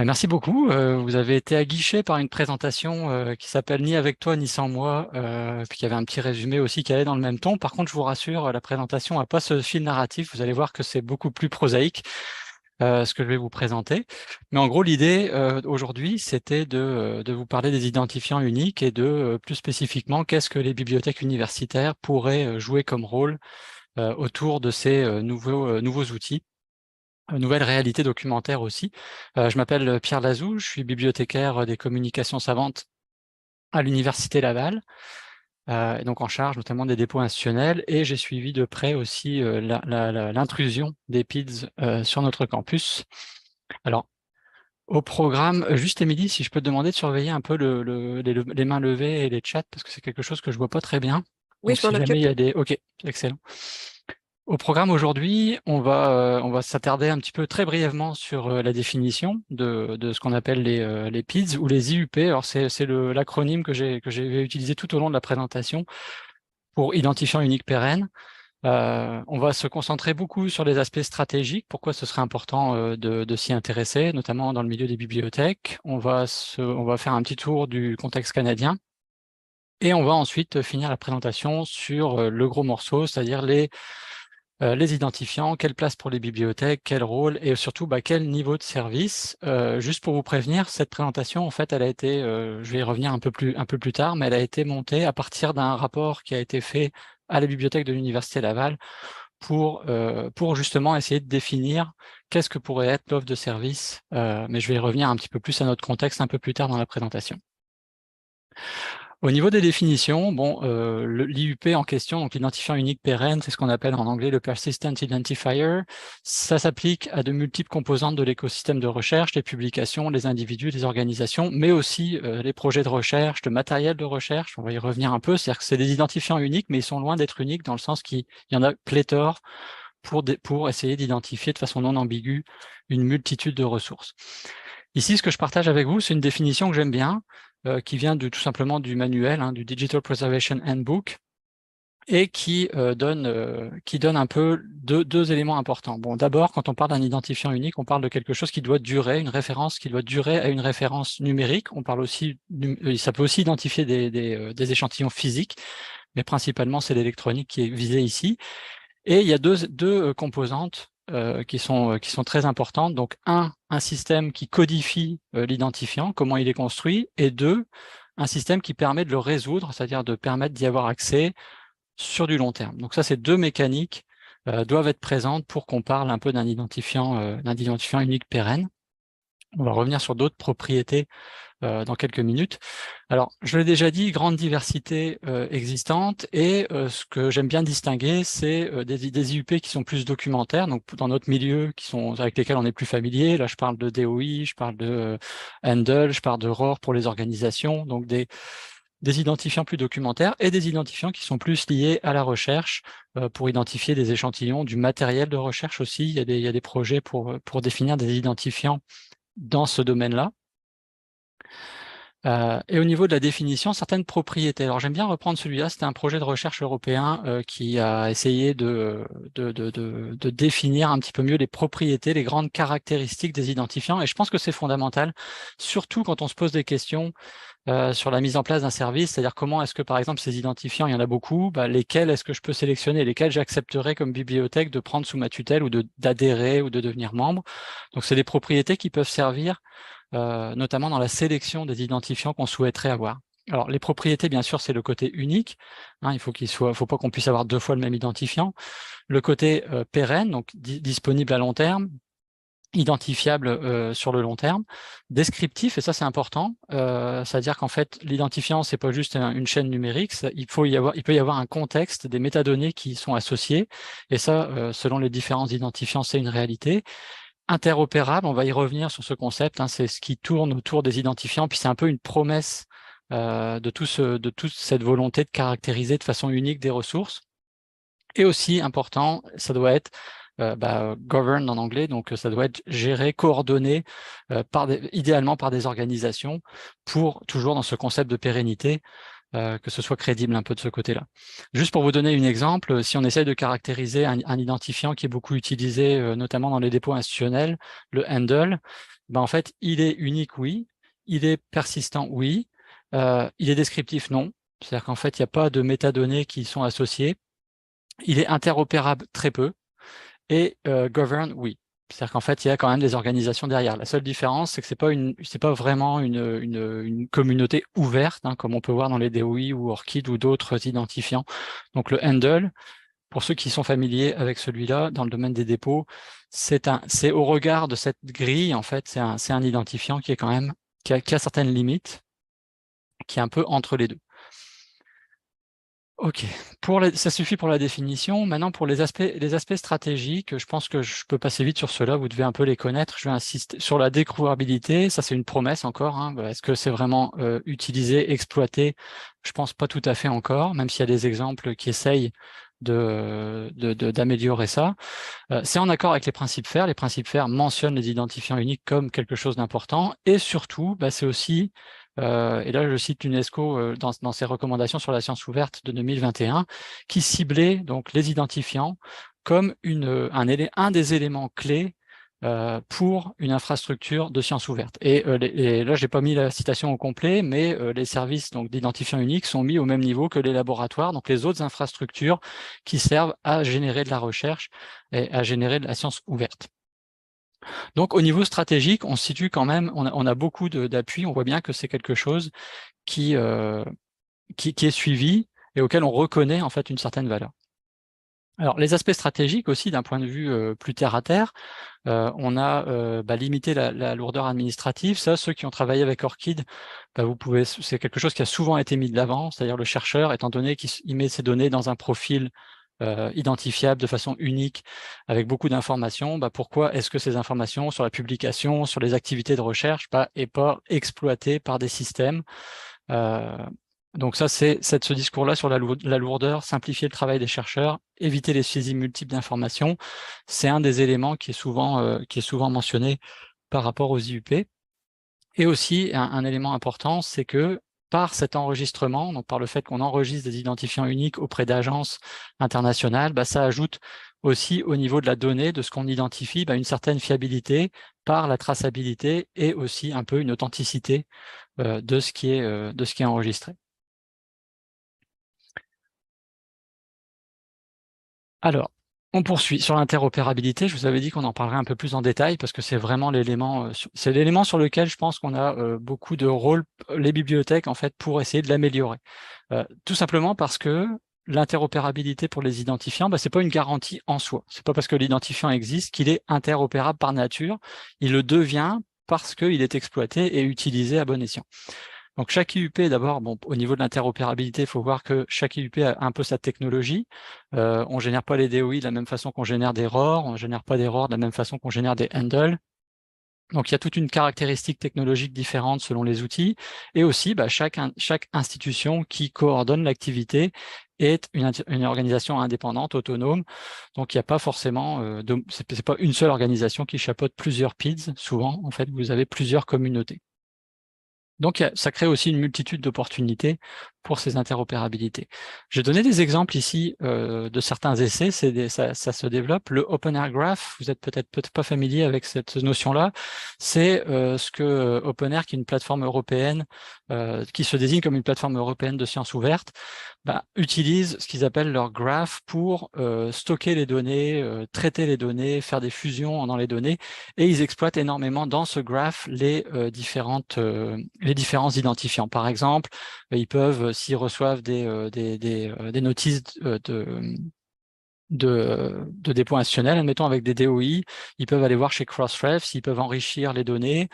Merci beaucoup. Vous avez été aguiché par une présentation qui s'appelle Ni avec toi ni sans moi, puis il y avait un petit résumé aussi qui allait dans le même ton. Par contre, je vous rassure, la présentation n'a pas ce fil narratif. Vous allez voir que c'est beaucoup plus prosaïque ce que je vais vous présenter. Mais en gros, l'idée aujourd'hui, c'était de vous parler des identifiants uniques et de plus spécifiquement qu'est-ce que les bibliothèques universitaires pourraient jouer comme rôle autour de ces nouveaux outils. Nouvelle réalité documentaire aussi. Je m'appelle Pierre Lazou, je suis bibliothécaire des communications savantes à l'Université Laval, et donc en charge notamment des dépôts institutionnels, et j'ai suivi de près aussi l'intrusion des PIDS sur notre campus. Alors, au programme, juste Émilie, si je peux te demander de surveiller un peu les mains levées et les chats, parce que c'est quelque chose que je vois pas très bien. Oui, Donc je m'en si jamais il occupe. y a des... Ok, excellent. Au programme aujourd'hui, on va s'attarder un petit peu très brièvement sur la définition de ce qu'on appelle les PIDS ou les IUP. Alors c'est l'acronyme que j'ai utilisé tout au long de la présentation pour identifiant unique pérenne. On va se concentrer beaucoup sur les aspects stratégiques, pourquoi ce serait important de s'y intéresser, notamment dans le milieu des bibliothèques. On va faire un petit tour du contexte canadien. Et on va ensuite finir la présentation sur le gros morceau, c'est-à-dire les identifiants, quelle place pour les bibliothèques, quel rôle et surtout quel niveau de service. Juste pour vous prévenir, cette présentation, en fait, elle a été, je vais y revenir un peu plus tard, mais elle a été montée à partir d'un rapport qui a été fait à la bibliothèque de l'Université Laval pour justement essayer de définir qu'est-ce que pourrait être l'offre de service. Mais je vais y revenir un petit peu plus à notre contexte un peu plus tard dans la présentation. Au niveau des définitions, bon, l'IUP en question, donc l'identifiant unique pérenne, c'est ce qu'on appelle en anglais le Persistent Identifier. Ça s'applique à de multiples composantes de l'écosystème de recherche, les publications, les individus, les organisations, mais aussi les projets de recherche, le matériel de recherche. On va y revenir un peu. C'est-à-dire que c'est des identifiants uniques, mais ils sont loin d'être uniques dans le sens qu'il y en a pléthore pour essayer d'identifier de façon non ambiguë une multitude de ressources. Ici, ce que je partage avec vous, c'est une définition que j'aime bien, qui vient tout simplement du manuel, du Digital Preservation Handbook, et qui donne un peu deux éléments importants. Bon, d'abord, quand on parle d'un identifiant unique, on parle de quelque chose qui doit durer, une référence qui doit durer à une référence numérique. On parle aussi, ça peut aussi identifier des échantillons physiques, mais principalement c'est l'électronique qui est visée ici. Et il y a deux composantes qui sont très importantes. Donc, un système qui codifie l'identifiant, comment il est construit, et deux, un système qui permet de le résoudre, c'est-à-dire de permettre d'y avoir accès sur du long terme. Donc ça, ces deux mécaniques doivent être présentes pour qu'on parle un peu d'un identifiant unique pérenne. On va revenir sur d'autres propriétés dans quelques minutes. Alors, je l'ai déjà dit, grande diversité existante, et ce que j'aime bien distinguer, c'est des IUP qui sont plus documentaires, donc dans notre milieu, avec lesquels on est plus familier. Là, je parle de DOI, je parle de Handle, je parle de ROR pour les organisations, donc des identifiants plus documentaires et des identifiants qui sont plus liés à la recherche pour identifier des échantillons, du matériel de recherche aussi. Il y a des projets pour définir des identifiants dans ce domaine-là. Et au niveau de la définition, certaines propriétés. Alors j'aime bien reprendre celui-là, c'était un projet de recherche européen qui a essayé de définir un petit peu mieux les propriétés, les grandes caractéristiques des identifiants, et je pense que c'est fondamental, surtout quand on se pose des questions sur la mise en place d'un service, c'est-à-dire comment est-ce que par exemple ces identifiants, il y en a beaucoup, lesquels est-ce que je peux sélectionner, lesquels j'accepterais comme bibliothèque de prendre sous ma tutelle ou d'adhérer ou de devenir membre. Donc c'est des propriétés qui peuvent servir notamment dans la sélection des identifiants qu'on souhaiterait avoir. Alors, les propriétés, bien sûr, c'est le côté unique. Faut pas qu'on puisse avoir deux fois le même identifiant. Le côté pérenne, donc disponible à long terme, identifiable sur le long terme, descriptif, et ça c'est important, c'est-à-dire qu'en fait l'identifiant c'est pas juste une chaîne numérique, il peut y avoir un contexte, des métadonnées qui sont associées, et ça selon les différents identifiants c'est une réalité. Interopérable, on va y revenir sur ce concept, c'est ce qui tourne autour des identifiants, puis c'est un peu une promesse de toute cette volonté de caractériser de façon unique des ressources. Et aussi important, ça doit être governed en anglais, donc ça doit être géré, coordonné, idéalement par des organisations, pour toujours dans ce concept de pérennité, que ce soit crédible un peu de ce côté-là. Juste pour vous donner un exemple, si on essaye de caractériser un identifiant qui est beaucoup utilisé, notamment dans les dépôts institutionnels, le handle, ben, en fait, il est unique, oui. Il est persistant, oui. Il est descriptif, non. C'est-à-dire qu'en fait, il n'y a pas de métadonnées qui sont associées. Il est interopérable, très peu. Et govern, oui. C'est-à-dire qu'en fait, il y a quand même des organisations derrière. La seule différence, c'est que c'est pas vraiment une communauté ouverte, hein, comme on peut voir dans les DOI ou ORCID ou d'autres identifiants. Donc le handle, pour ceux qui sont familiers avec celui-là, dans le domaine des dépôts, c'est au regard de cette grille, en fait, c'est un identifiant qui est quand même, qui a certaines limites, qui est un peu entre les deux. Ok, ça suffit pour la définition. Maintenant, pour les aspects stratégiques, je pense que je peux passer vite sur cela. Vous devez un peu les connaître. Je vais insister sur la découvrabilité. Ça, c'est une promesse encore, hein. Est-ce que c'est vraiment utilisé, exploité? Je pense pas tout à fait encore, même s'il y a des exemples qui essayent d'améliorer ça. C'est en accord avec les principes FAIR. Les principes FAIR mentionnent les identifiants uniques comme quelque chose d'important. Et surtout, c'est aussi, et là je cite l'UNESCO dans ses recommandations sur la science ouverte de 2021, qui ciblait donc les identifiants comme un des éléments clés pour une infrastructure de science ouverte. Et là, j'ai pas mis la citation au complet, mais les services donc d'identifiants uniques sont mis au même niveau que les laboratoires, donc les autres infrastructures qui servent à générer de la recherche et à générer de la science ouverte. Donc, au niveau stratégique, on se situe quand même, on a beaucoup d'appui, on voit bien que c'est quelque chose qui est suivi et auquel on reconnaît en fait une certaine valeur. Alors, les aspects stratégiques aussi, d'un point de vue plus terre à terre, on a limité la lourdeur administrative. Ça, ceux qui ont travaillé avec ORCID, c'est quelque chose qui a souvent été mis de l'avant, c'est-à-dire le chercheur, étant donné qu'il met ses données dans un profil identifiable de façon unique, avec beaucoup d'informations, pourquoi est-ce que ces informations sur la publication, sur les activités de recherche, est pas exploitées par des systèmes donc ça, c'est ce discours-là sur la lourdeur, simplifier le travail des chercheurs, éviter les saisies multiples d'informations. C'est un des éléments qui est souvent mentionné par rapport aux IUP. Et aussi, un élément important, c'est que par cet enregistrement, donc par le fait qu'on enregistre des identifiants uniques auprès d'agences internationales, ça ajoute aussi au niveau de la donnée, de ce qu'on identifie, une certaine fiabilité par la traçabilité et aussi un peu une authenticité de ce qui est enregistré. Alors, on poursuit sur l'interopérabilité. Je vous avais dit qu'on en parlerait un peu plus en détail parce que c'est vraiment l'élément sur lequel je pense qu'on a beaucoup de rôle, les bibliothèques, en fait, pour essayer de l'améliorer. Tout simplement parce que l'interopérabilité pour les identifiants, c'est pas une garantie en soi. C'est pas parce que l'identifiant existe qu'il est interopérable par nature. Il le devient parce qu'il est exploité et utilisé à bon escient. Donc chaque IUP, d'abord, au niveau de l'interopérabilité, il faut voir que chaque IUP a un peu sa technologie. On ne génère pas les DOI de la même façon qu'on génère des ROR, on ne génère pas des ROR de la même façon qu'on génère des handles. Donc il y a toute une caractéristique technologique différente selon les outils. Et aussi, chaque institution qui coordonne l'activité est une organisation indépendante, autonome. Donc il n'y a pas forcément, c'est pas une seule organisation qui chapeaute plusieurs PIDs. Souvent, en fait, vous avez plusieurs communautés. Donc, ça crée aussi une multitude d'opportunités pour ces interopérabilités. J'ai donné des exemples ici de certains essais, ça se développe. Le Open Air Graph, vous êtes peut-être pas familier avec cette notion-là, c'est ce que Open Air, qui est une plateforme européenne, qui se désigne comme une plateforme européenne de sciences ouvertes, utilisent ce qu'ils appellent leur graph pour stocker les données, traiter les données, faire des fusions dans les données, et ils exploitent énormément dans ce graph les différents identifiants. Par exemple, ils peuvent, s'ils reçoivent des notices de dépôt institutionnel, admettons avec des DOI, ils peuvent aller voir chez Crossref, ils peuvent enrichir les données.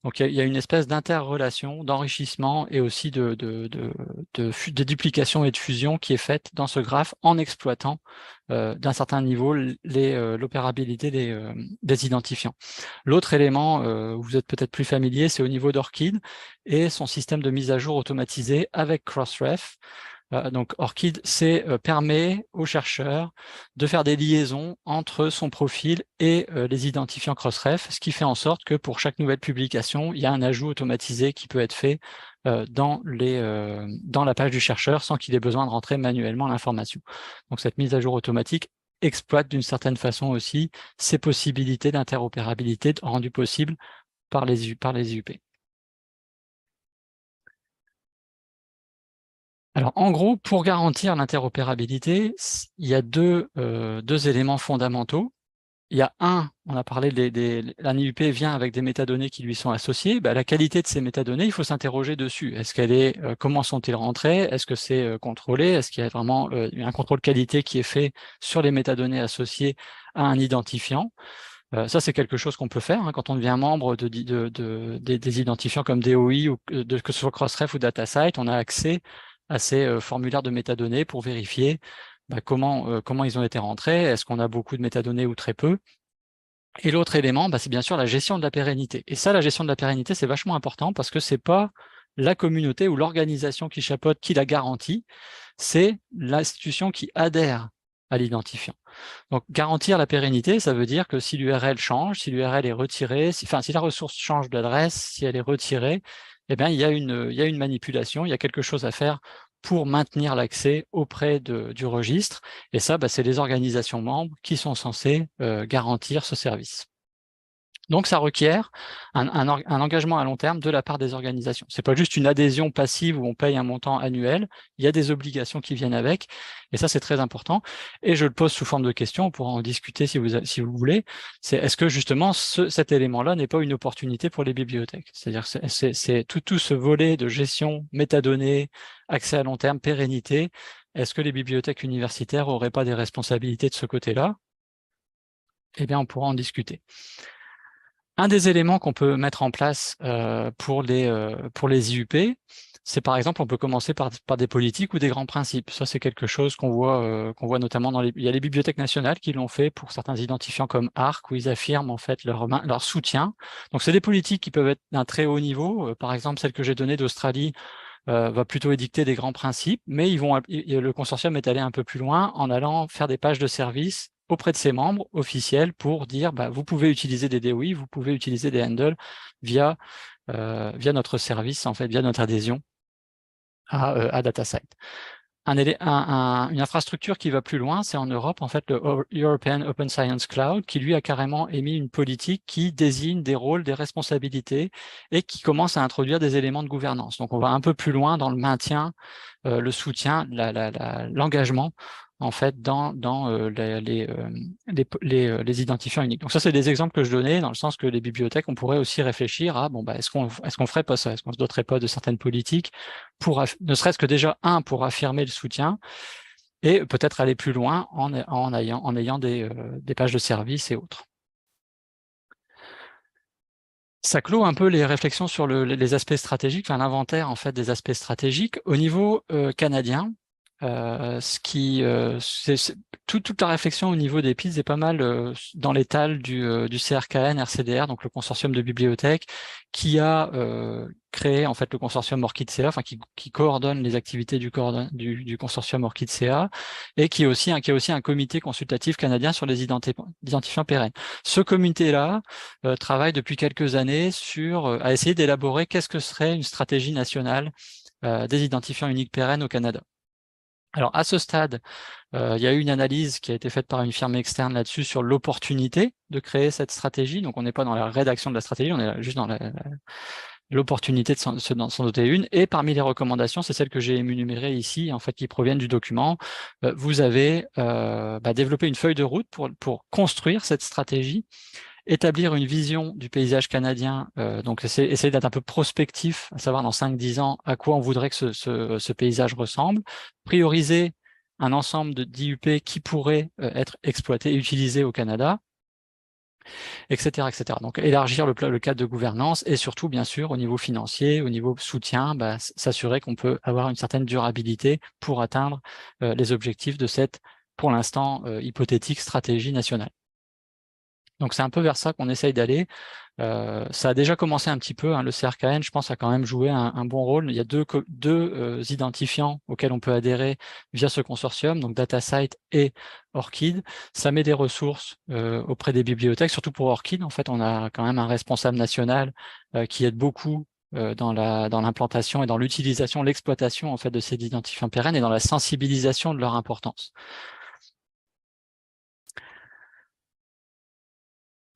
Donc il y a une espèce d'interrelation, d'enrichissement et aussi de duplication et de fusion qui est faite dans ce graphe en exploitant d'un certain niveau l'opérabilité des identifiants. L'autre élément où vous êtes peut-être plus familier, c'est au niveau d'ORCID et son système de mise à jour automatisé avec Crossref. Donc ORCID permet aux chercheurs de faire des liaisons entre son profil et les identifiants Crossref, ce qui fait en sorte que pour chaque nouvelle publication, il y a un ajout automatisé qui peut être fait dans la page du chercheur sans qu'il ait besoin de rentrer manuellement l'information. Donc cette mise à jour automatique exploite d'une certaine façon aussi ces possibilités d'interopérabilité rendues possibles par les IUP. Alors, en gros, pour garantir l'interopérabilité, il y a deux éléments fondamentaux. Il y a on a parlé un IUP vient avec des métadonnées qui lui sont associées. La qualité de ces métadonnées, il faut s'interroger dessus. Est-ce comment sont-ils rentrées? Est-ce que c'est contrôlé? Est-ce qu'il y a vraiment un contrôle qualité qui est fait sur les métadonnées associées à un identifiant? Ça, c'est quelque chose qu'on peut faire quand on devient membre des identifiants comme DOI ou que ce soit Crossref ou DataCite. On a accès à ces formulaires de métadonnées pour vérifier comment ils ont été rentrés, est-ce qu'on a beaucoup de métadonnées ou très peu. Et l'autre élément, c'est bien sûr la gestion de la pérennité. Et ça, la gestion de la pérennité, c'est vachement important parce que c'est pas la communauté ou l'organisation qui chapeaute qui la garantit, c'est l'institution qui adhère à l'identifiant. Donc, garantir la pérennité, ça veut dire que si l'URL change, si l'URL est retirée, si la ressource change d'adresse, si elle est retirée, eh bien, il y a une manipulation, il y a quelque chose à faire pour maintenir l'accès auprès du registre. Et ça, c'est les organisations membres qui sont censées garantir ce service. Donc, ça requiert un engagement à long terme de la part des organisations. C'est pas juste une adhésion passive où on paye un montant annuel. Il y a des obligations qui viennent avec. Et ça, c'est très important. Et je le pose sous forme de question. On pourra en discuter si vous voulez. C'est est-ce que justement cet élément-là n'est pas une opportunité pour les bibliothèques? C'est-à-dire c'est tout ce volet de gestion, métadonnées, accès à long terme, pérennité. Est-ce que les bibliothèques universitaires n'auraient pas des responsabilités de ce côté-là? Eh bien, on pourra en discuter. Un des éléments qu'on peut mettre en place pour les IUP, c'est par exemple, on peut commencer par des politiques ou des grands principes. Ça, c'est quelque chose qu'on voit notamment il y a les bibliothèques nationales qui l'ont fait pour certains identifiants comme ARC, où ils affirment en fait leur soutien. Donc, c'est des politiques qui peuvent être d'un très haut niveau. Par exemple, celle que j'ai donnée d'Australie va plutôt édicter des grands principes, mais le consortium est allé un peu plus loin en allant faire des pages de service auprès de ses membres officiels pour dire vous pouvez utiliser des DOI, vous pouvez utiliser des handles via notre service, en fait, via notre adhésion à DataCite. Une infrastructure qui va plus loin, c'est en Europe, en fait, le European Open Science Cloud, qui lui a carrément émis une politique qui désigne des rôles, des responsabilités et qui commence à introduire des éléments de gouvernance. Donc, on va un peu plus loin dans le maintien, le soutien, l'engagement, en fait, dans les identifiants uniques. Donc ça, c'est des exemples que je donnais dans le sens que les bibliothèques, on pourrait aussi réfléchir à est-ce qu'on ferait pas ça, est-ce qu'on se doterait pas de certaines politiques pour ne serait-ce que déjà pour affirmer le soutien et peut-être aller plus loin en ayant des pages de service et autres. Ça clôt un peu les réflexions sur les aspects stratégiques, l'inventaire en fait des aspects stratégiques au niveau canadien. Toute la réflexion au niveau des PIDs est pas mal dans l'étal du CRKN RCDR, donc le consortium de bibliothèques, qui a créé en fait le consortium ORCID-CA, qui coordonne les activités du consortium ORCID-CA, et qui a aussi un comité consultatif canadien sur les identifiants pérennes. Ce comité-là travaille depuis quelques années à essayer d'élaborer qu'est-ce que serait une stratégie nationale des identifiants uniques pérennes au Canada. Alors, à ce stade, il y a eu une analyse qui a été faite par une firme externe là-dessus sur l'opportunité de créer cette stratégie. Donc, on n'est pas dans la rédaction de la stratégie, on est juste dans l'opportunité de s'en doter une. Et parmi les recommandations, c'est celle que j'ai énumérée ici, en fait, qui proviennent du document. Vous avez développé une feuille de route pour construire cette stratégie, établir une vision du paysage canadien, donc essayer d'être un peu prospectif, à savoir dans 5-10 ans à quoi on voudrait que ce paysage ressemble, prioriser un ensemble d'IUP qui pourraient être exploités et utilisés au Canada, etc., etc. Donc élargir le cadre de gouvernance et surtout, bien sûr, au niveau financier, au niveau soutien, s'assurer qu'on peut avoir une certaine durabilité pour atteindre les objectifs de cette, pour l'instant, hypothétique stratégie nationale. Donc, c'est un peu vers ça qu'on essaye d'aller. Ça a déjà commencé un petit peu. Le CRKN, je pense, a quand même joué un bon rôle. Il y a deux identifiants auxquels on peut adhérer via ce consortium, donc DataCite et ORCID. Ça met des ressources auprès des bibliothèques, surtout pour ORCID. En fait, on a quand même un responsable national qui aide beaucoup dans l'implantation et dans l'utilisation, l'exploitation en fait de ces identifiants pérennes et dans la sensibilisation de leur importance.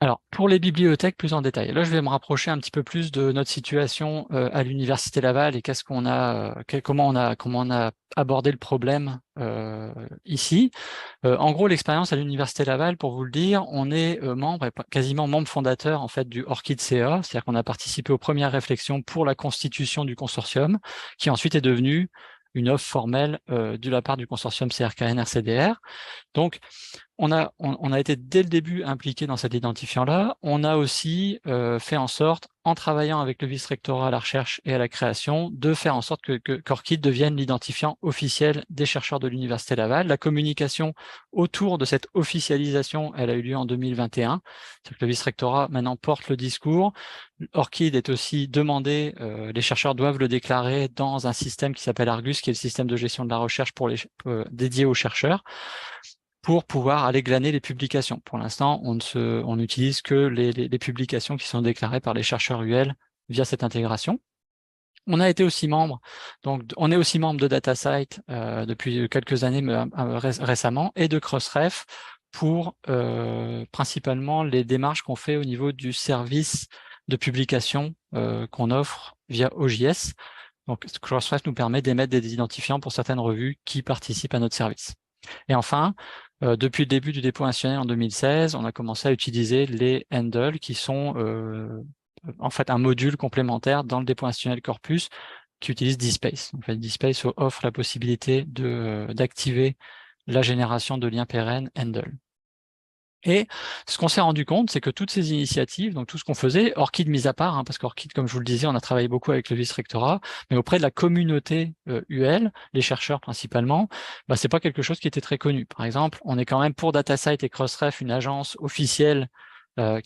Alors, pour les bibliothèques plus en détail, là, je vais me rapprocher un petit peu plus de notre situation à l'Université Laval et comment on a abordé le problème ici. En gros, l'expérience à l'Université Laval, pour vous le dire, on est membre et quasiment membre fondateur en fait du ORCID CA, c'est-à-dire qu'on a participé aux premières réflexions pour la constitution du consortium, qui ensuite est devenu une offre formelle de la part du consortium CRKN-RCDR. Donc, on a été dès le début impliqué dans cet identifiant-là. On a aussi fait en sorte, en travaillant avec le vice-rectorat à la recherche et à la création, de faire en sorte qu'ORCID devienne l'identifiant officiel des chercheurs de l'Université Laval. La communication autour de cette officialisation, elle a eu lieu en 2021. C'est-à-dire que le vice-rectorat maintenant porte le discours. ORCID est aussi demandé, les chercheurs doivent le déclarer dans un système qui s'appelle Argus, qui est le système de gestion de la recherche dédié aux chercheurs, pour pouvoir aller glaner les publications. Pour l'instant, on n'utilise que les publications qui sont déclarées par les chercheurs UL via cette intégration. On a été aussi membre, donc on est aussi membre de DataCite depuis quelques années récemment, et de Crossref pour principalement les démarches qu'on fait au niveau du service de publication qu'on offre via OJS. Donc Crossref nous permet d'émettre des identifiants pour certaines revues qui participent à notre service. Et enfin, depuis le début du dépôt institutionnel en 2016, on a commencé à utiliser les handles qui sont en fait un module complémentaire dans le dépôt institutionnel corpus qui utilise DSpace. En fait, DSpace offre la possibilité d'activer la génération de liens pérennes handle. Et ce qu'on s'est rendu compte, c'est que toutes ces initiatives, donc tout ce qu'on faisait, ORCID mis à part, parce qu'ORCID, comme je vous le disais, on a travaillé beaucoup avec le vice-rectorat, mais auprès de la communauté UL, les chercheurs principalement, c'est pas quelque chose qui était très connu. Par exemple, on est quand même pour DataCite et Crossref une agence officielle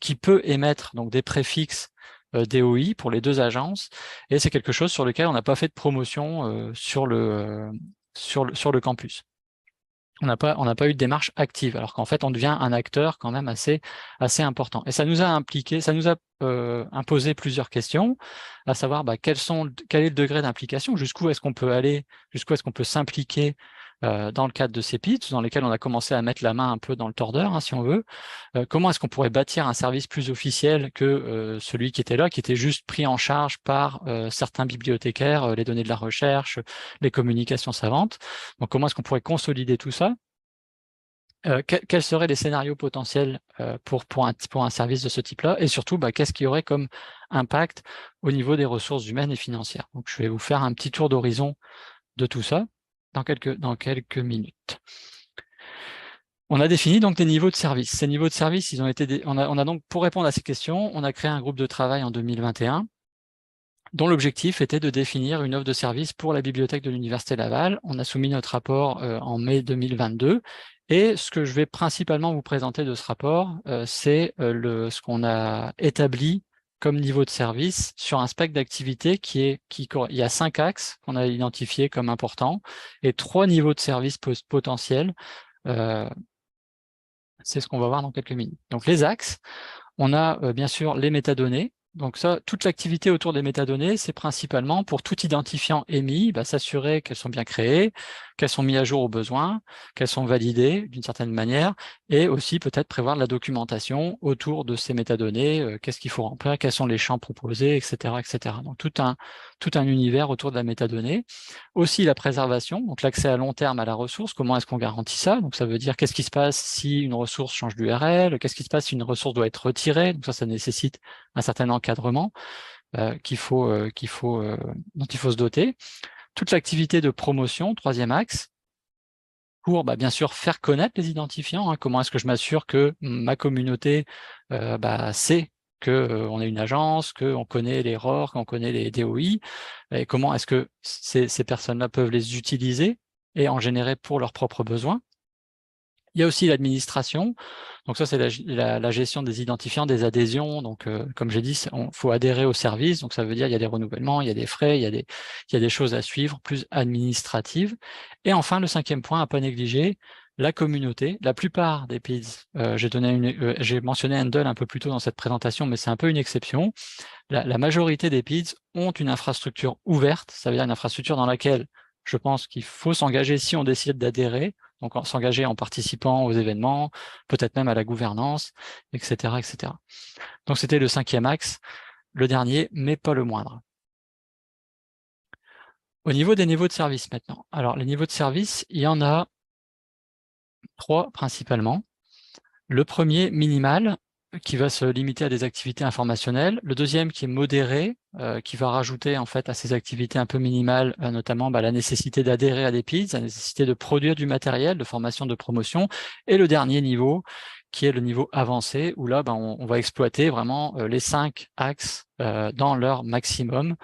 qui peut émettre donc des préfixes DOI pour les deux agences, et c'est quelque chose sur lequel on n'a pas fait de promotion sur le campus. On n'a pas eu de démarche active, alors qu'en fait, on devient un acteur quand même assez important. Et ça nous a imposé plusieurs questions, à savoir quel est le degré d'implication, jusqu'où est-ce qu'on peut aller, jusqu'où est-ce qu'on peut s'impliquer dans le cadre de ces PITs, dans lesquels on a commencé à mettre la main un peu dans le tordeur, si on veut. Comment est-ce qu'on pourrait bâtir un service plus officiel que celui qui était là, qui était juste pris en charge par certains bibliothécaires, les données de la recherche, les communications savantes. Donc, comment est-ce qu'on pourrait consolider tout ça? Quels seraient les scénarios potentiels pour un service de ce type-là? Et surtout, qu'est-ce qu'il y aurait comme impact au niveau des ressources humaines et financières? Donc, je vais vous faire un petit tour d'horizon de tout ça dans quelques minutes. On a défini donc des niveaux de service. Ces niveaux de service, on a donc, pour répondre à ces questions, on a créé un groupe de travail en 2021 dont l'objectif était de définir une offre de service pour la bibliothèque de l'Université Laval. On a soumis notre rapport en mai 2022. Et ce que je vais principalement vous présenter de ce rapport, c'est ce qu'on a établi comme niveau de service sur un spectre d'activité il y a 5 axes qu'on a identifiés comme importants et 3 niveaux de service potentiels. C'est ce qu'on va voir dans quelques minutes. Donc les axes, on a bien sûr les métadonnées. Donc ça, toute l'activité autour des métadonnées, c'est principalement pour tout identifiant émis, s'assurer qu'elles sont bien créées, qu'elles sont mises à jour aux besoins, qu'elles sont validées d'une certaine manière, et aussi peut-être prévoir de la documentation autour de ces métadonnées, qu'est-ce qu'il faut remplir, quels sont les champs proposés, etc., etc. Donc tout un univers autour de la métadonnée. Aussi la préservation, donc l'accès à long terme à la ressource, comment est-ce qu'on garantit ça? Donc ça veut dire qu'est-ce qui se passe si une ressource change d'URL, qu'est-ce qui se passe si une ressource doit être retirée, donc ça nécessite un certain encadrement dont il faut se doter. Toute l'activité de promotion, troisième axe, pour bien sûr faire connaître les identifiants. Comment est-ce que je m'assure que ma communauté sait qu'on est une agence, qu'on connaît les ROR, qu'on connaît les DOI, et comment est-ce que ces personnes-là peuvent les utiliser et en générer pour leurs propres besoins. Il y a aussi l'administration. Donc ça, c'est la gestion des identifiants, des adhésions. Donc, comme j'ai dit, il faut adhérer au service. Donc, ça veut dire il y a des renouvellements, il y a des frais, il y a des choses à suivre, plus administratives. Et enfin, le 5e point à pas négliger, la communauté. La plupart des PIDs, j'ai mentionné Handle un peu plus tôt dans cette présentation, mais c'est un peu une exception. La majorité des PIDs ont une infrastructure ouverte. Ça veut dire une infrastructure dans laquelle je pense qu'il faut s'engager si on décide d'adhérer. donc s'engager en participant aux événements, peut-être même à la gouvernance, etc., etc. Donc c'était le 5e axe, le dernier, mais pas le moindre. Au niveau des niveaux de service maintenant. Alors les niveaux de service, il y en a 3 principalement. Le premier, minimal, qui va se limiter à des activités informationnelles. Le deuxième, qui est modéré, qui va rajouter en fait à ces activités un peu minimales, notamment la nécessité d'adhérer à des PIDs, la nécessité de produire du matériel, de formation, de promotion. Et le dernier niveau, qui est le niveau avancé, où là, on va exploiter vraiment les 5 axes dans leur maximum.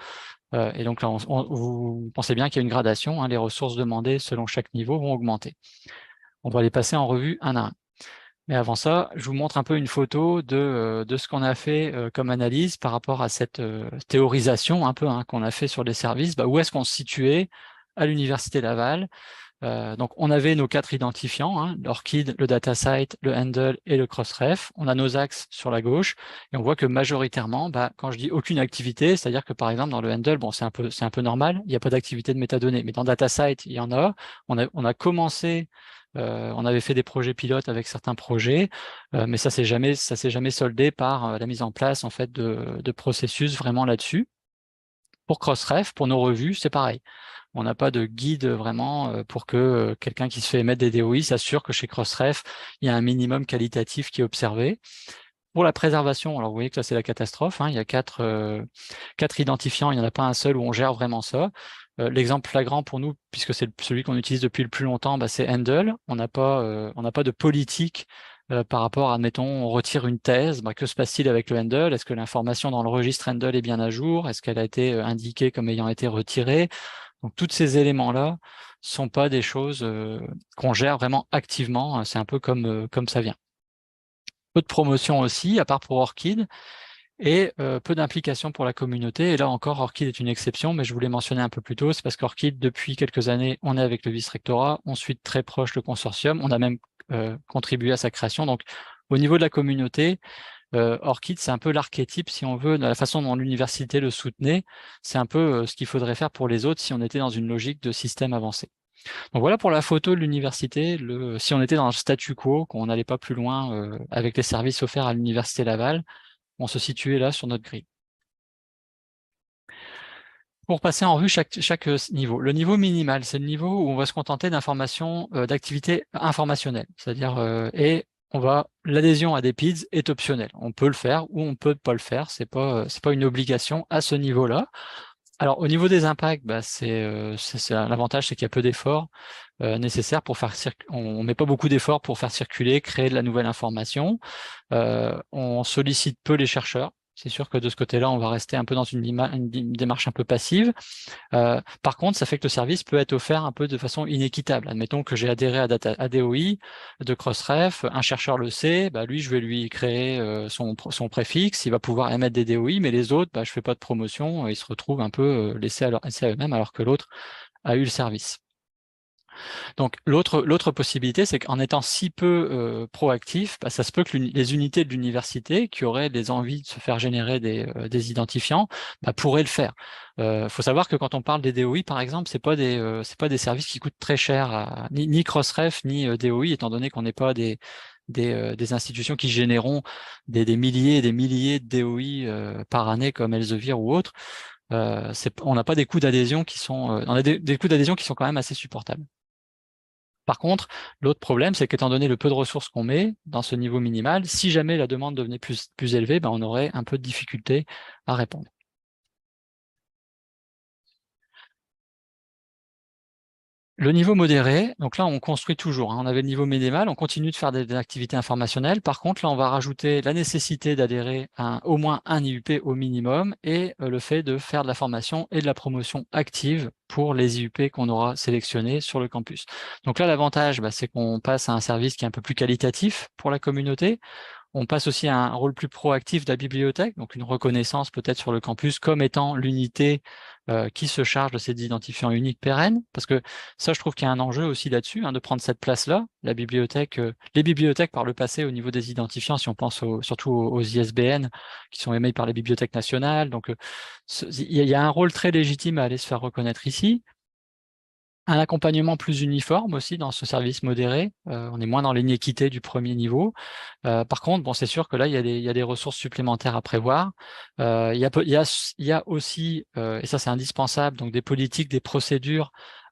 Et donc là, vous pensez bien qu'il y a une gradation, hein, les ressources demandées selon chaque niveau vont augmenter. On va les passer en revue un à un. Mais avant ça, je vous montre un peu une photo de ce qu'on a fait comme analyse par rapport à cette théorisation un peu qu'on a fait sur les services. Où est-ce qu'on se situait à l'Université Laval? Donc, on avait nos 4 identifiants, l'ORCID, le DataSite, le Handle et le Crossref. On a nos axes sur la gauche et on voit que majoritairement, quand je dis aucune activité, c'est-à-dire que par exemple dans le Handle, c'est un peu normal, il n'y a pas d'activité de métadonnées, mais dans DataSite, il y en a. On a commencé, on avait fait des projets pilotes avec certains projets, mais ça s'est jamais soldé par la mise en place en fait de processus vraiment là-dessus. Pour Crossref, pour nos revues, c'est pareil. On n'a pas de guide vraiment pour que quelqu'un qui se fait émettre des DOI s'assure que chez Crossref, il y a un minimum qualitatif qui est observé. Pour la préservation, alors vous voyez que là c'est la catastrophe, il y a 4 identifiants, il n'y en a pas un seul où on gère vraiment ça. L'exemple flagrant pour nous, puisque c'est celui qu'on utilise depuis le plus longtemps, c'est Handle. On n'a pas de politique par rapport à, admettons, on retire une thèse, que se passe-t-il avec le Handle? Est-ce que l'information dans le registre Handle est bien à jour? Est-ce qu'elle a été indiquée comme ayant été retirée? Donc, tous ces éléments-là sont pas des choses qu'on gère vraiment activement. C'est un peu comme ça vient. Peu de promotion aussi, à part pour ORCID, et peu d'implication pour la communauté. Et là encore, ORCID est une exception, mais je voulais mentionner un peu plus tôt, c'est parce qu'ORCID, depuis quelques années, on est avec le vice-rectorat, on suit très proche le consortium, on a même contribué à sa création. Donc, au niveau de la communauté, ORCID, c'est un peu l'archétype, si on veut, de la façon dont l'université le soutenait. C'est un peu ce qu'il faudrait faire pour les autres si on était dans une logique de système avancé. Donc voilà pour la photo de l'université. Si on était dans le statu quo, qu'on n'allait pas plus loin avec les services offerts à l'université Laval, on se situait là sur notre grille. Pour passer en revue chaque niveau. Le niveau minimal, c'est le niveau où on va se contenter d'informations, d'activités informationnelles. C'est-à-dire, et l'adhésion à des PIDs est optionnelle. On peut le faire ou on peut pas le faire. C'est pas une obligation à ce niveau-là. Alors, au niveau des impacts, l'avantage, c'est qu'il y a peu d'efforts nécessaires pour faire on met pas beaucoup d'efforts pour faire circuler, créer de la nouvelle information. On sollicite peu les chercheurs. C'est sûr que de ce côté-là, on va rester un peu dans une démarche un peu passive. Par contre, ça fait que le service peut être offert un peu de façon inéquitable. Admettons que j'ai adhéré à DOI de Crossref, un chercheur le sait, lui, je vais lui créer son préfixe, il va pouvoir émettre des DOI, mais les autres, je fais pas de promotion, ils se retrouvent un peu laissés à eux-mêmes, alors que l'autre a eu le service. Donc l'autre possibilité, c'est qu'en étant si peu proactif, ça se peut que les unités de l'université qui auraient des envies de se faire générer des identifiants, pourraient le faire. Faut savoir que quand on parle des DOI, par exemple, c'est pas des services qui coûtent très cher ni Crossref ni DOI, étant donné qu'on n'est pas des institutions qui généreront des milliers et des milliers de DOI par année comme Elsevier ou autres. On n'a pas des coûts d'adhésion qui sont, on a des coûts d'adhésion qui sont quand même assez supportables. Par contre, l'autre problème, c'est qu'étant donné le peu de ressources qu'on met dans ce niveau minimal, si jamais la demande devenait plus élevée, on aurait un peu de difficulté à répondre. Le niveau modéré, donc là, on construit toujours. On avait le niveau minimal, on continue de faire des activités informationnelles. Par contre, là, on va rajouter la nécessité d'adhérer à au moins un IUP au minimum et le fait de faire de la formation et de la promotion active pour les IUP qu'on aura sélectionnés sur le campus. Donc là, l'avantage, c'est qu'on passe à un service qui est un peu plus qualitatif pour la communauté. On passe aussi à un rôle plus proactif de la bibliothèque, donc une reconnaissance peut-être sur le campus comme étant l'unité qui se charge de ces identifiants uniques pérennes, parce que ça, je trouve qu'il y a un enjeu aussi là-dessus, de prendre cette place-là. La bibliothèque, les bibliothèques par le passé au niveau des identifiants, si on pense surtout aux ISBN qui sont émis par les bibliothèques nationales, donc il y a un rôle très légitime à aller se faire reconnaître ici. Un accompagnement plus uniforme aussi dans ce service modéré. On est moins dans l'inéquité du premier niveau. Par contre, bon, c'est sûr que là, il y a des ressources supplémentaires à prévoir. Il y a aussi, et ça c'est indispensable, donc des politiques, des procédures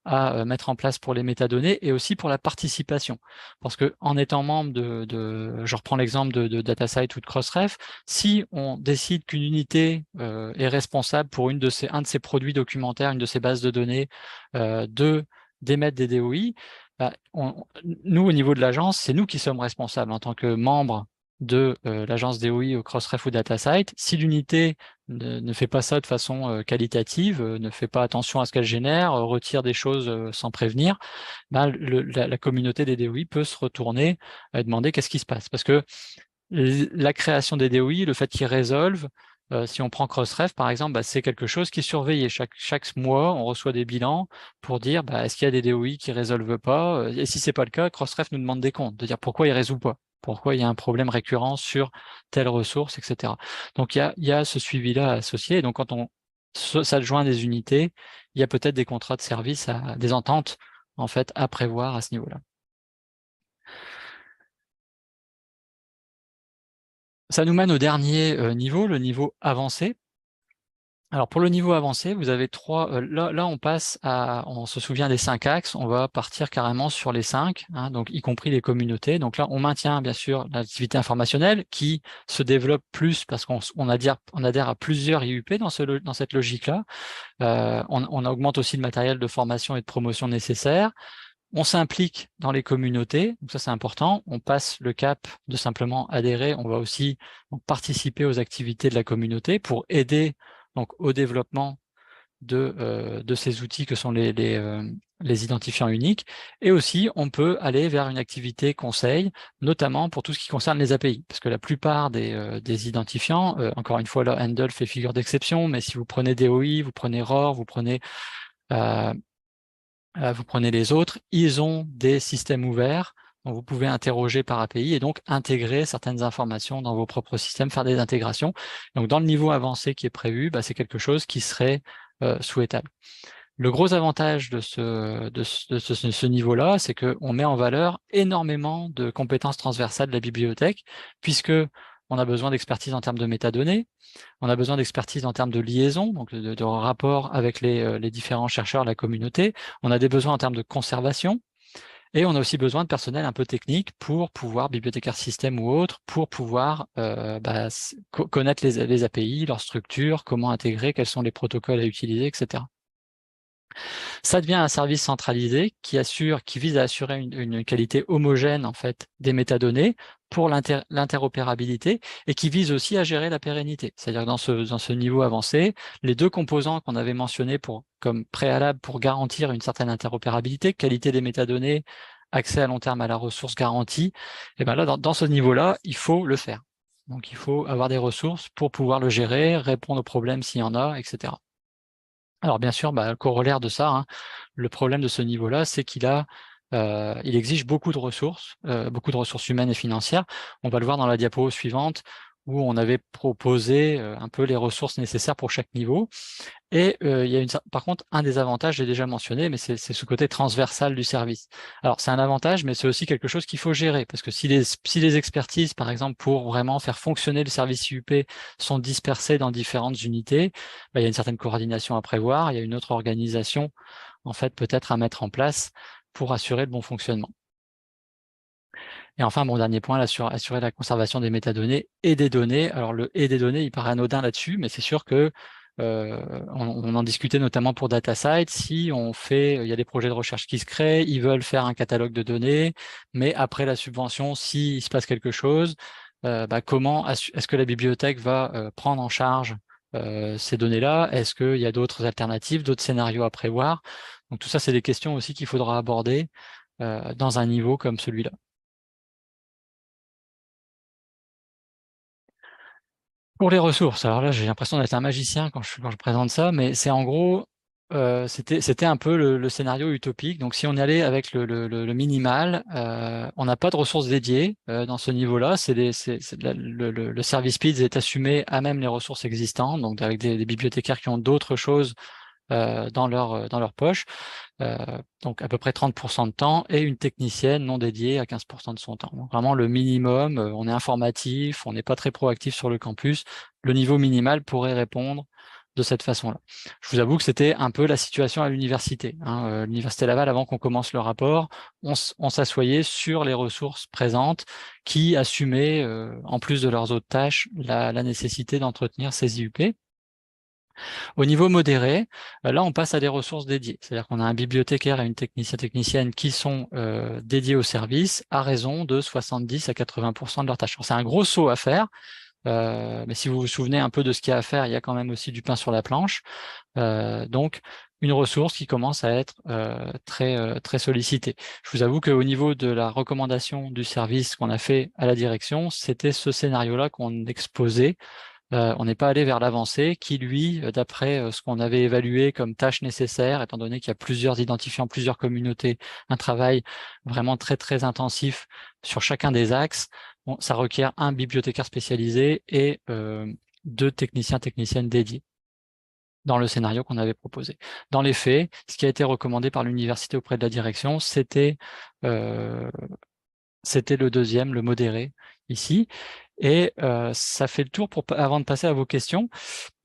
à mettre en place pour les métadonnées et aussi pour la participation. Parce que en étant membre je reprends l'exemple de DataSite ou de Crossref, si on décide qu'une unité est responsable pour un de ces produits documentaires, une de ces bases de données, d'émettre des DOI, bah, nous, au niveau de l'agence, c'est nous qui sommes responsables en tant que membres de l'agence DOI au Crossref ou DataSite. Si l'unité ne fait pas ça de façon qualitative, ne fait pas attention à ce qu'elle génère, retire des choses sans prévenir, bah, la communauté des DOI peut se retourner et demander qu'est-ce qui se passe. Parce que la création des DOI, le fait qu'ils résolvent, si on prend Crossref par exemple, bah, c'est quelque chose qui est surveillé. Chaque mois, on reçoit des bilans pour dire bah, est-ce qu'il y a des DOI qui résolvent pas, et si c'est pas le cas, Crossref nous demande des comptes, de dire pourquoi il résout pas, pourquoi il y a un problème récurrent sur telle ressource, etc. Donc il y a ce suivi-là associé. Donc quand on s'adjoint des unités, il y a peut-être des contrats de service, des ententes en fait à prévoir à ce niveau-là. Ça nous mène au dernier niveau, le niveau avancé. Alors pour le niveau avancé, vous avez là on passe on se souvient des 5 axes, on va partir carrément sur les 5, hein, donc y compris les communautés. Donc là on maintient bien sûr l'activité informationnelle qui se développe plus parce on adhère à plusieurs IUP dans cette logique-là. On augmente aussi le matériel de formation et de promotion nécessaire. On s'implique dans les communautés, donc ça c'est important. On passe le cap de simplement adhérer, on va aussi participer aux activités de la communauté pour aider donc au développement de ces outils que sont les identifiants uniques. Et aussi, on peut aller vers une activité conseil, notamment pour tout ce qui concerne les API, parce que la plupart des identifiants, encore une fois là, Handle fait figure d'exception, mais si vous prenez DOI, vous prenez ROR, euh, vous prenez les autres, ils ont des systèmes ouverts, donc vous pouvez interroger par API et donc intégrer certaines informations dans vos propres systèmes, faire des intégrations. Donc dans le niveau avancé qui est prévu, bah, c'est quelque chose qui serait souhaitable. Le gros avantage de ce niveau-là, c'est qu'on met en valeur énormément de compétences transversales de la bibliothèque, puisque on a besoin d'expertise en termes de métadonnées, on a besoin d'expertise en termes de liaison, donc de rapport avec les différents chercheurs, la communauté. On a des besoins en termes de conservation. Et on a aussi besoin de personnel un peu technique pour pouvoir, bibliothécaire système ou autre, pour pouvoir connaître les API, leur structure, comment intégrer, quels sont les protocoles à utiliser, etc. Ça devient un service centralisé qui vise à assurer une qualité homogène en fait des métadonnées pour l'interopérabilité et qui vise aussi à gérer la pérennité. C'est-à-dire que dans ce niveau avancé, les deux composants qu'on avait mentionnés comme préalable pour garantir une certaine interopérabilité, qualité des métadonnées, accès à long terme à la ressource garantie, et ben là, dans ce niveau-là, il faut le faire. Donc, il faut avoir des ressources pour pouvoir le gérer, répondre aux problèmes s'il y en a, etc. Alors bien sûr, le corollaire de ça, hein, le problème de ce niveau-là, c'est il exige beaucoup de ressources humaines et financières. On va le voir dans la diapo suivante, où on avait proposé un peu les ressources nécessaires pour chaque niveau. Et il y a par contre, un des avantages, j'ai déjà mentionné, mais c'est ce côté transversal du service. Alors, c'est un avantage, mais c'est aussi quelque chose qu'il faut gérer, parce que si les expertises, par exemple, pour vraiment faire fonctionner le service IUP sont dispersées dans différentes unités, il y a une certaine coordination à prévoir, il y a une autre organisation, en fait, peut-être à mettre en place pour assurer le bon fonctionnement. Et enfin, mon dernier point, assurer la conservation des métadonnées et des données. Alors, le « et des données », il paraît anodin là-dessus, mais c'est sûr que on en discutait notamment pour DataSite. Si il y a des projets de recherche qui se créent, ils veulent faire un catalogue de données, mais après la subvention, s'il se passe quelque chose, comment est-ce que la bibliothèque va prendre en charge ces données-là? Est-ce qu'il y a d'autres alternatives, d'autres scénarios à prévoir? Donc tout ça, c'est des questions aussi qu'il faudra aborder dans un niveau comme celui-là. Pour les ressources, alors là, j'ai l'impression d'être un magicien quand je présente ça, mais c'est en gros, c'était un peu le scénario utopique. Donc, si on y allait avec le minimal, on n'a pas de ressources dédiées dans ce niveau-là. Le service PIDS est assumé à même les ressources existantes, donc avec des bibliothécaires qui ont d'autres choses dans leur poche, donc à peu près 30% de temps, et une technicienne non dédiée à 15% de son temps. Donc vraiment le minimum, on est informatif, on n'est pas très proactif sur le campus, le niveau minimal pourrait répondre de cette façon-là. Je vous avoue que c'était un peu la situation à l'université. L'Université Laval, avant qu'on commence le rapport, on s'assoyait sur les ressources présentes qui assumaient, en plus de leurs autres tâches, la nécessité d'entretenir ces IUP. Au niveau modéré, là, on passe à des ressources dédiées. C'est-à-dire qu'on a un bibliothécaire et une technicienne qui sont dédiés au service à raison de 70 à 80% de leurs tâches. C'est un gros saut à faire, mais si vous vous souvenez un peu de ce qu'il y a à faire, il y a quand même aussi du pain sur la planche. Donc, une ressource qui commence à être très sollicitée. Je vous avoue qu'au niveau de la recommandation du service qu'on a fait à la direction, c'était ce scénario-là qu'on exposait. On n'est pas allé vers l'avancée qui, lui, d'après ce qu'on avait évalué comme tâche nécessaire, étant donné qu'il y a plusieurs identifiants, plusieurs communautés, un travail vraiment très intensif sur chacun des axes, bon, ça requiert un bibliothécaire spécialisé et 2 techniciennes dédiés dans le scénario qu'on avait proposé. Dans les faits, ce qui a été recommandé par l'université auprès de la direction, c'était le deuxième, le modéré, ici. Et ça fait le tour avant de passer à vos questions.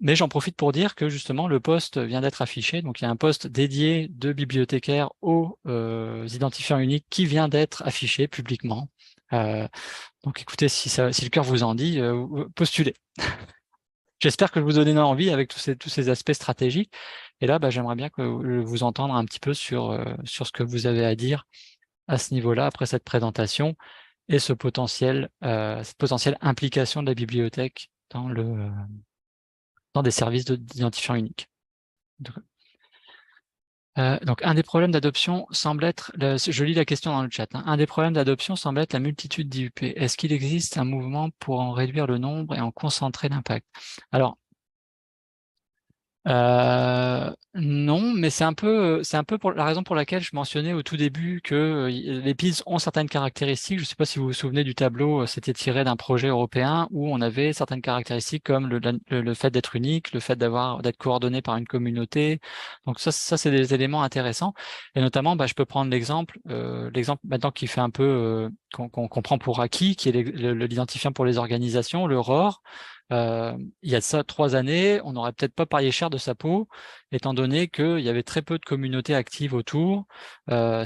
Mais j'en profite pour dire que justement, le poste vient d'être affiché. Donc, il y a un poste dédié de bibliothécaire aux identifiants uniques qui vient d'être affiché publiquement. Donc, écoutez, si le cœur vous en dit, postulez. J'espère que je vous donne envie avec tous ces aspects stratégiques. Et là, j'aimerais bien que vous entendre un petit peu sur ce que vous avez à dire à ce niveau-là, après cette présentation, et cette potentielle implication de la bibliothèque dans des services d'identifiants uniques. Donc, un des problèmes d'adoption semble être, je lis la question dans le chat, un des problèmes d'adoption semble être la multitude d'IUP. Est-ce qu'il existe un mouvement pour en réduire le nombre et en concentrer l'impact? Alors, non, mais c'est un peu pour la raison pour laquelle je mentionnais au tout début que les PIDs ont certaines caractéristiques. Je ne sais pas si vous vous souvenez du tableau, c'était tiré d'un projet européen où on avait certaines caractéristiques comme le fait d'être unique, le fait d'être coordonné par une communauté. Donc ça c'est des éléments intéressants. Et notamment, je peux prendre l'exemple maintenant qui fait un peu qu'on prend pour acquis, qui est l'identifiant pour les organisations, le ROR. Il y a de ça 3 années, on n'aurait peut-être pas parié cher de sa peau, étant donné qu'il y avait très peu de communautés actives autour.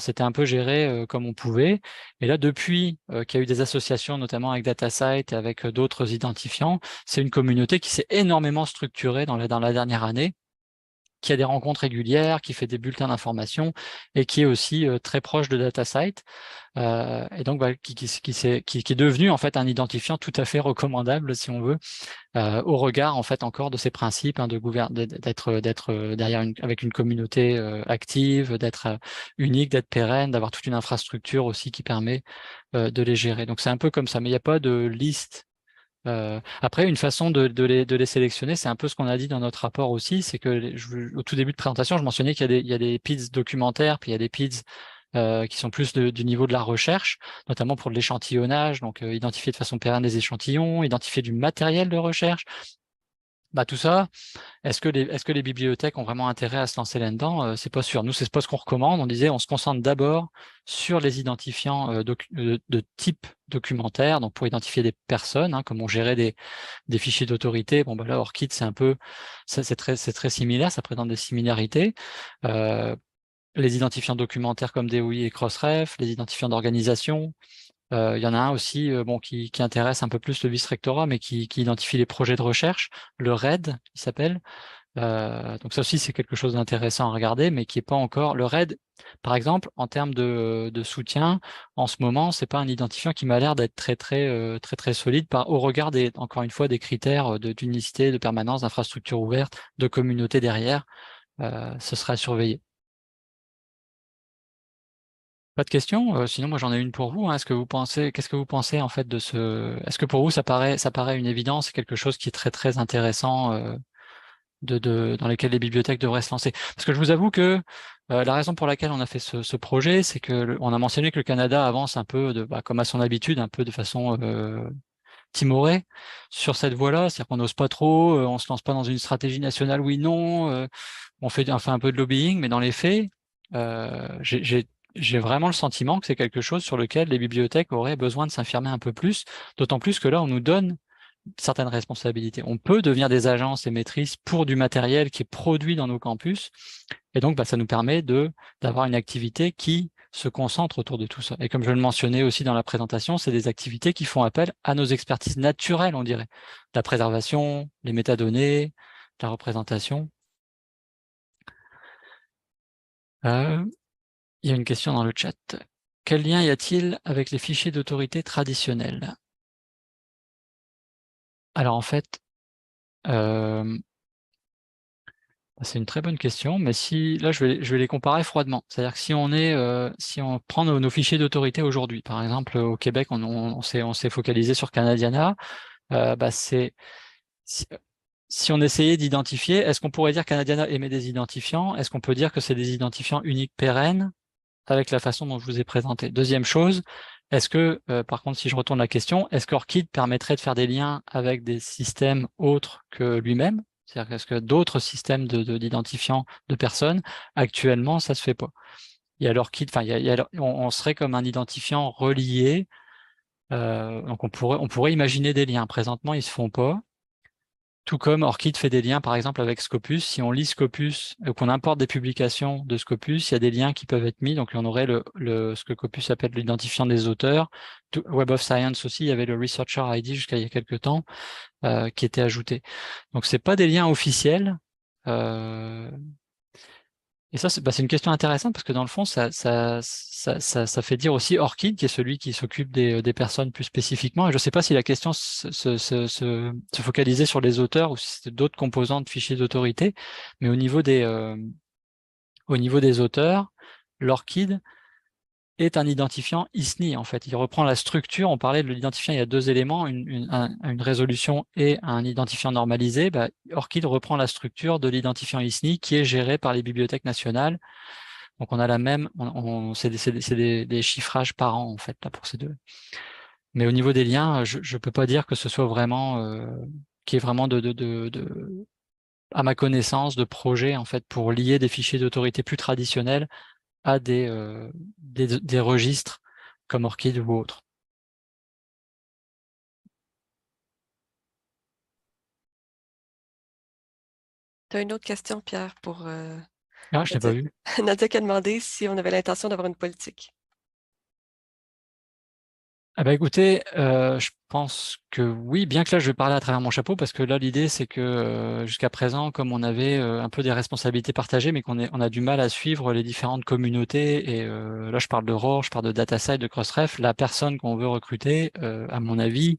C'était un peu géré comme on pouvait. Et là, depuis qu'il y a eu des associations, notamment avec DataSite et avec d'autres identifiants, c'est une communauté qui s'est énormément structurée dans la dernière année, qui a des rencontres régulières, qui fait des bulletins d'information et qui est aussi très proche de DataSite. Et donc qui est devenu en fait un identifiant tout à fait recommandable, si on veut, au regard en fait encore de ces principes d'être derrière avec une communauté active, d'être unique, d'être pérenne, d'avoir toute une infrastructure aussi qui permet de les gérer. Donc c'est un peu comme ça, mais il n'y a pas de liste. Après, une façon de les sélectionner, c'est un peu ce qu'on a dit dans notre rapport aussi, c'est que au tout début de présentation, je mentionnais qu'il y a des PIDs documentaires, puis il y a des PIDs qui sont plus du niveau de la recherche, notamment pour de l'échantillonnage, donc identifier de façon pérenne des échantillons, identifier du matériel de recherche. Tout ça, est-ce que les bibliothèques ont vraiment intérêt à se lancer là-dedans? C'est pas sûr. Nous, c'est pas ce qu'on recommande. On disait, on se concentre d'abord sur les identifiants de type documentaire, donc pour identifier des personnes, comme on gérait des fichiers d'autorité. Bon, là, ORCID, c'est très similaire, ça présente des similarités. Les identifiants documentaires comme DOI et Crossref, les identifiants d'organisation. Il y en a un aussi qui intéresse un peu plus le vice-rectorat, mais qui identifie les projets de recherche, le RAID, il s'appelle. Donc ça aussi, c'est quelque chose d'intéressant à regarder, mais qui est pas encore... Le RAID, par exemple, en termes de soutien, en ce moment, c'est pas un identifiant qui m'a l'air d'être très solide au regard encore une fois, des critères d'unicité, de permanence, d'infrastructure ouverte, de communauté derrière. Ce sera à surveiller. Pas de questions? Sinon, moi, j'en ai une pour vous. Qu'est-ce que vous pensez en fait de ce... Est-ce que pour vous, ça paraît une évidence, c'est quelque chose qui est très intéressant dans lesquels les bibliothèques devraient se lancer? Parce que je vous avoue que la raison pour laquelle on a fait ce projet, c'est que on a mentionné que le Canada avance un peu comme à son habitude, un peu de façon timorés sur cette voie-là, c'est-à-dire qu'on n'ose pas trop, on se lance pas dans une stratégie nationale, oui, non, on fait un peu de lobbying, mais dans les faits, j'ai vraiment le sentiment que c'est quelque chose sur lequel les bibliothèques auraient besoin de s'affirmer un peu plus, d'autant plus que là, on nous donne certaines responsabilités. On peut devenir des agences émettrices pour du matériel qui est produit dans nos campus, et donc ça nous permet d'avoir une activité qui se concentre autour de tout ça. Et comme je le mentionnais aussi dans la présentation, c'est des activités qui font appel à nos expertises naturelles, on dirait. La préservation, les métadonnées, la représentation. Il y a une question dans le chat. Quel lien y a-t-il avec les fichiers d'autorité traditionnels? Alors en fait, c'est une très bonne question, mais là je vais les comparer froidement. C'est-à-dire que si on prend nos fichiers d'autorité aujourd'hui, par exemple au Québec, on s'est focalisé sur Canadiana, si on essayait d'identifier, est-ce qu'on pourrait dire que Canadiana émet des identifiants? Est-ce qu'on peut dire que c'est des identifiants uniques pérennes avec la façon dont je vous ai présenté? Deuxième chose, est-ce que, par contre, si je retourne la question, est-ce qu'Orchid permettrait de faire des liens avec des systèmes autres que lui-même? C'est-à-dire est-ce que d'autres systèmes d'identifiants de personnes, actuellement, ça se fait pas? Il y a l'Orchid, enfin, on serait comme un identifiant relié, donc on pourrait imaginer des liens. Présentement, ils se font pas. Tout comme Orchid fait des liens, par exemple, avec Scopus. Si on lit Scopus, qu'on importe des publications de Scopus, il y a des liens qui peuvent être mis. Donc, on aurait ce que Scopus appelle l'identifiant des auteurs. Web of Science aussi, il y avait le Researcher ID jusqu'à il y a quelques temps qui était ajouté. Donc, c'est pas des liens officiels. Et ça, c'est une question intéressante parce que dans le fond, ça fait dire aussi Orchid, qui est celui qui s'occupe des personnes plus spécifiquement. Et je ne sais pas si la question se focalisait sur les auteurs ou si c'était d'autres composants de fichiers d'autorité, mais au niveau des auteurs, l'Orchid est un identifiant ISNI, en fait. Il reprend la structure, on parlait de l'identifiant, il y a deux éléments, une résolution et un identifiant normalisé. Orchid reprend la structure de l'identifiant ISNI qui est géré par les bibliothèques nationales. Donc on a la même, c'est des chiffrages par an, en fait, là, pour ces deux. Mais au niveau des liens, je ne peux pas dire que ce soit vraiment, qu'il y ait vraiment à ma connaissance, de projets, en fait, pour lier des fichiers d'autorité plus traditionnels à des registres comme Orchid ou autres. Tu as une autre question, Pierre, pour Ah, je n'ai pas Nadia. vu. Nadia qui a demandé si on avait l'intention d'avoir une politique. Ah bah écoutez, je pense que oui, bien que là je vais parler à travers mon chapeau, parce que là l'idée c'est que jusqu'à présent, comme on avait un peu des responsabilités partagées, mais on a du mal à suivre les différentes communautés, et là je parle de Roar, je parle de DataSite, de Crossref, la personne qu'on veut recruter, à mon avis,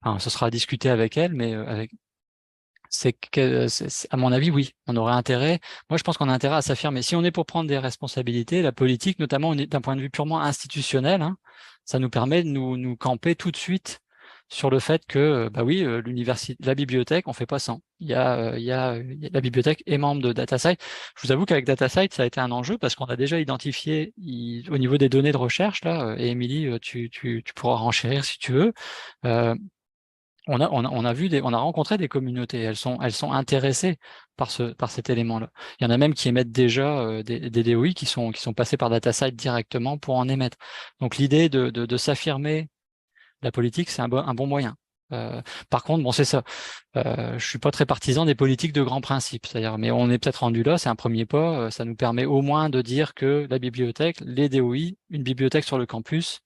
enfin, ce sera à discuter avec elle, mais à mon avis, oui, on aurait intérêt. Moi, je pense qu'on a intérêt à s'affirmer. Si on est pour prendre des responsabilités, la politique, notamment d'un point de vue purement institutionnel, hein, ça nous permet de nous camper tout de suite sur le fait que, bah oui, l'université, la bibliothèque, on fait pas sans. La bibliothèque est membre de DataSite. Je vous avoue qu'avec DataSite, ça a été un enjeu parce qu'on a déjà identifié au niveau des données de recherche là. Et Émilie, tu pourras renchérir si tu veux. On a rencontré des communautés, elles sont intéressées par cet élément-là. Il y en a même qui émettent déjà des DOI qui sont passés par DataSite directement pour en émettre. Donc l'idée de s'affirmer la politique, c'est un bon moyen. Par contre, bon, c'est ça. Je suis pas très partisan des politiques de grands principes. C'est-à-dire, mais on est peut-être rendu là, c'est un premier pas. Ça nous permet au moins de dire que la bibliothèque, les DOI, une bibliothèque sur le campus,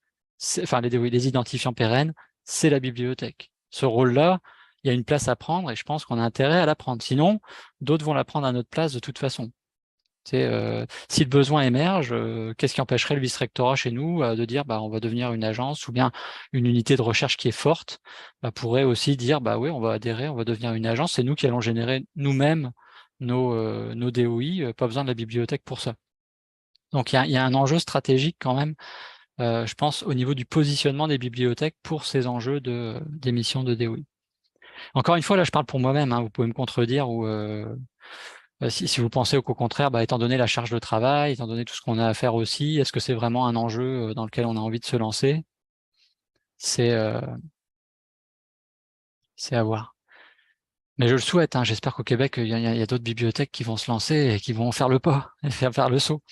enfin les DOI, les identifiants pérennes, c'est la bibliothèque. Ce rôle-là, il y a une place à prendre et je pense qu'on a intérêt à la prendre. Sinon, d'autres vont la prendre à notre place de toute façon. Si le besoin émerge, qu'est-ce qui empêcherait le vice-rectorat chez nous de dire on va devenir une agence, ou bien une unité de recherche qui est forte pourrait aussi dire oui, on va adhérer, on va devenir une agence, c'est nous qui allons générer nous-mêmes nos DOI, pas besoin de la bibliothèque pour ça. Donc il y a un enjeu stratégique quand même, je pense, au niveau du positionnement des bibliothèques pour ces enjeux d'émission de DOI. Encore une fois, là je parle pour moi-même, hein, vous pouvez me contredire ou si vous pensez qu'au contraire, étant donné la charge de travail, étant donné tout ce qu'on a à faire aussi, est-ce que c'est vraiment un enjeu dans lequel on a envie de se lancer? c'est à voir. Mais je le souhaite, hein. J'espère qu'au Québec, il y a d'autres bibliothèques qui vont se lancer et qui vont faire le pas et faire le saut.